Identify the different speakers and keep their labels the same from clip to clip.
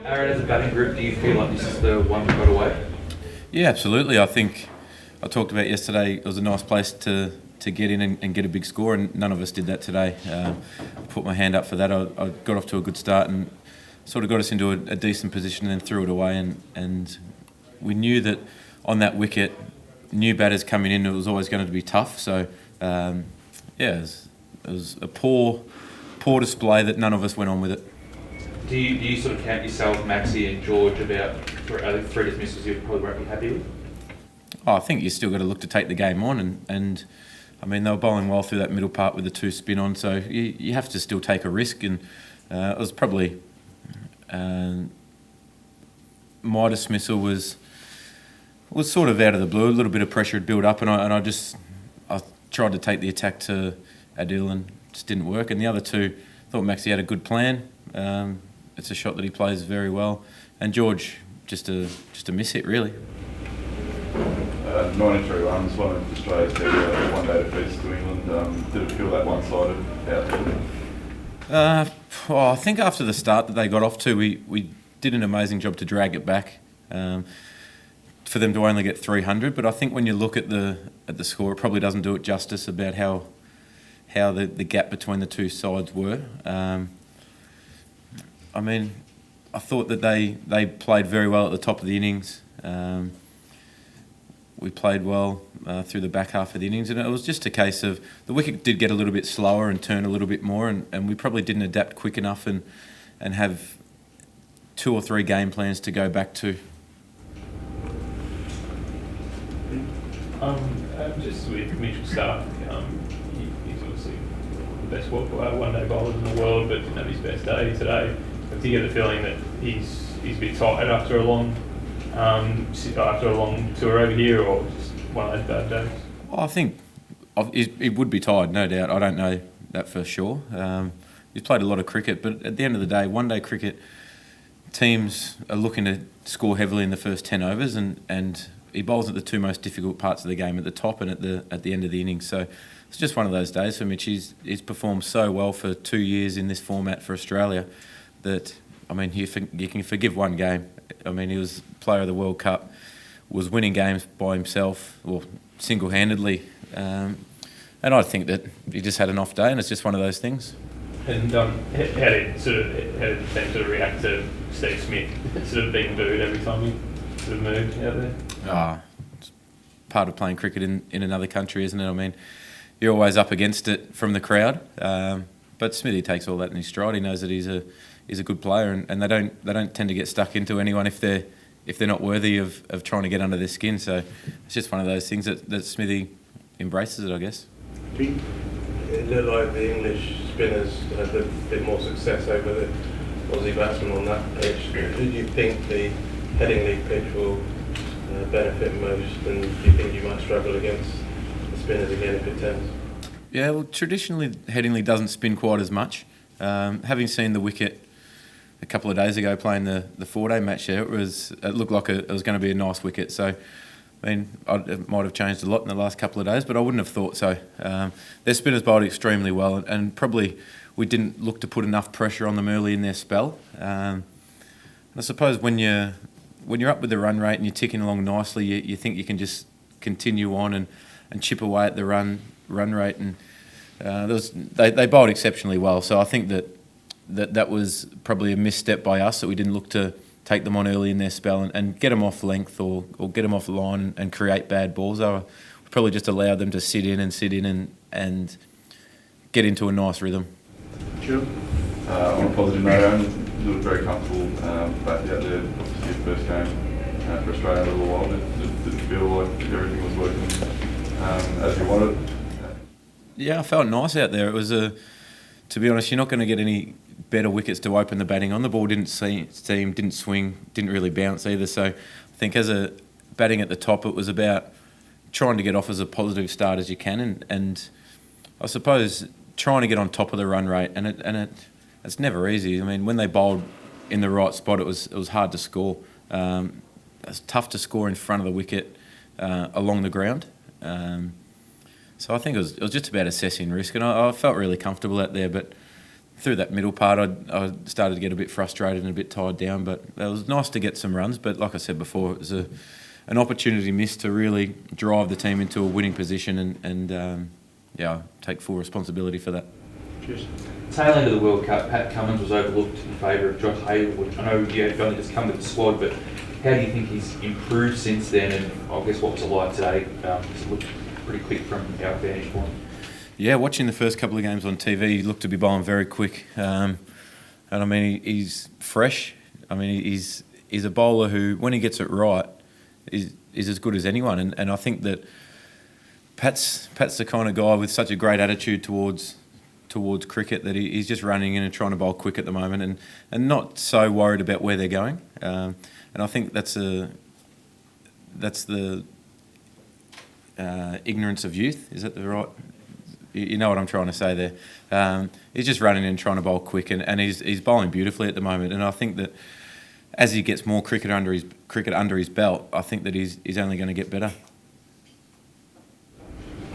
Speaker 1: Aaron, as a batting group, do you feel like this is the one that got away?
Speaker 2: Yeah, absolutely. I think I talked about yesterday. It was a nice place to get in and get a big score, and none of us did that today. I put my hand up for that. I got off to a good start and sort of got us into a decent position and then threw it away. And we knew that on that wicket, new batters coming in, it was always going to be tough. So it was a poor display that none of us went on with it.
Speaker 1: Do you sort of count yourself, Maxi and George, about three dismissals you probably won't be happy with?
Speaker 2: I think you still got to look to take the game on, and I mean they were bowling well through that middle part with the two spin on, so you have to still take a risk, and it was probably my dismissal was sort of out of the blue. A little bit of pressure had built up, and I tried to take the attack to Adil and just didn't work. And the other two, thought Maxi had a good plan. It's a shot that he plays very well, and George just a miss hit really.
Speaker 3: 93 runs, one of Australia's better one-day defeats to England. Did it feel that one-sided out there?
Speaker 2: Well, I think after the start that they got off to, we did an amazing job to drag it back for them to only get 300. But I think when you look at the score, it probably doesn't do it justice about how the gap between the two sides were. I mean, I thought that they played very well at the top of the innings. We played well through the back half of the innings, and it was just a case of the wicket did get a little bit slower and turn a little bit more, and we probably didn't adapt quick enough and have 2 or 3 game plans to go back to.
Speaker 4: Just with Mitchell Starc, he's obviously the best one-day bowler in the world, but didn't have his best day today. Do you get the feeling that he's a bit tired after a long tour over here, or just one of those bad days?
Speaker 2: Well, I think he would be tired, no doubt. I don't know that for sure. He's played a lot of cricket, but at the end of the day, one-day cricket teams are looking to score heavily in the first 10 overs, and he bowls at the two most difficult parts of the game, at the top and at the end of the innings. So it's just one of those days for Mitch. He's performed so well for 2 years in this format for Australia that, I mean, you can forgive one game. I mean, he was player of the World Cup, was winning games by himself or single-handedly, and I think that he just had an off day, and it's just one of those things.
Speaker 4: And how did the team sort of react to Steve Smith sort of being booed every time he sort of moved out there?
Speaker 2: It's part of playing cricket in another country, isn't it? I mean, you're always up against it from the crowd, but Smithy takes all that in his stride. He knows that he's a good player, and they don't tend to get stuck into anyone if they're not worthy of trying to get under their skin. So it's just one of those things that Smithy embraces it, I guess.
Speaker 5: It looked like the English spinners had a bit more success over the Aussie batsmen on that pitch. Who do you think the Headingley pitch will benefit most, and do you think you might struggle against the spinners again if it turns?
Speaker 2: Yeah, well, traditionally Headingley doesn't spin quite as much. Having seen the wicket a couple of days ago playing the 4-day match there, it looked like it was going to be a nice wicket. So, I mean, it might have changed a lot in the last couple of days, but I wouldn't have thought so. Their spinners bowled extremely well, and probably we didn't look to put enough pressure on them early in their spell. I suppose when you're up with the run rate and you're ticking along nicely, you think you can just continue on and chip away at the run rate, and they bowled exceptionally well. So I think that was probably a misstep by us, that we didn't look to take them on early in their spell and get them off length or get them off the line and create bad balls. We probably just allowed them to sit in and get into a nice rhythm.
Speaker 3: Sure. On a positive note, Aaron, you look very comfortable back out there. Obviously your first game for Australia in a little while. Did it feel like everything was working as you wanted?
Speaker 2: Yeah, I felt nice out there. It was to be honest, you're not going to get any better wickets to open the batting on. The ball didn't seam, didn't swing, didn't really bounce either. So I think as a batting at the top, it was about trying to get off as a positive start as you can, and I suppose trying to get on top of the run rate, and it's never easy. I mean, when they bowled in the right spot, it was hard to score. It's tough to score in front of the wicket along the ground. So I think it was just about assessing risk, and I felt really comfortable out there. But through that middle part, I started to get a bit frustrated and a bit tired down. But it was nice to get some runs. But like I said before, it was an opportunity missed to really drive the team into a winning position and take full responsibility for that.
Speaker 1: Cheers. Tail end of the World Cup, Pat Cummins was overlooked in favour of Josh Hayward. I know you've only just come to the squad, but how do you think he's improved since then? And I guess what was it like today? It looked pretty quick from our vantage point.
Speaker 2: Yeah, watching the first couple of games on TV, he looked to be bowling very quick. And I mean, he's fresh. I mean, he's a bowler who, when he gets it right, is as good as anyone. And I think that Pat's the kind of guy with such a great attitude towards cricket that he's just running in and trying to bowl quick at the moment and not so worried about where they're going. And I think that's the ignorance of youth. Is that the right? You know what I'm trying to say there. He's just running in and trying to bowl quick, and he's bowling beautifully at the moment. And I think that as he gets more cricket under his belt, I think that he's only going to get better.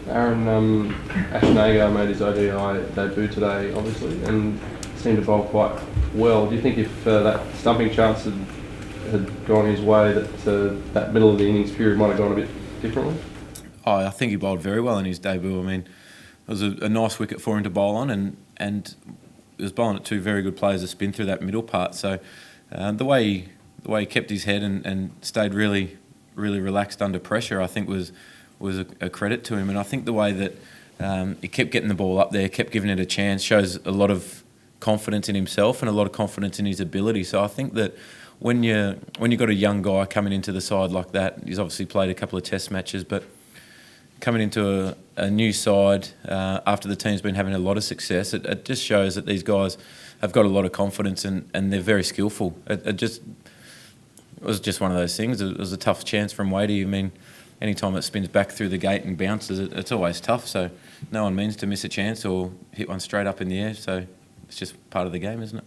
Speaker 6: Aaron Ashnagar made his ODI debut today, obviously, and seemed to bowl quite well. Do you think if that stumping chance had gone his way, that middle of the innings period might have gone a bit differently?
Speaker 2: Oh, I think he bowled very well in his debut. I mean, it was a nice wicket for him to bowl on, and he was bowling at two very good players to spin through that middle part. So the way he kept his head and stayed really, really relaxed under pressure, I think was a credit to him. And I think the way that he kept getting the ball up there, kept giving it a chance, shows a lot of confidence in himself and a lot of confidence in his ability. So I think that when you've got a young guy coming into the side like that, he's obviously played a couple of test matches, but coming into a new side after the team's been having a lot of success, it just shows that these guys have got a lot of confidence and they're very skillful. It was just one of those things. It was a tough chance from Wadey. I mean, any time it spins back through the gate and bounces, it's always tough. So no one means to miss a chance or hit one straight up in the air. So it's just part of the game, isn't it?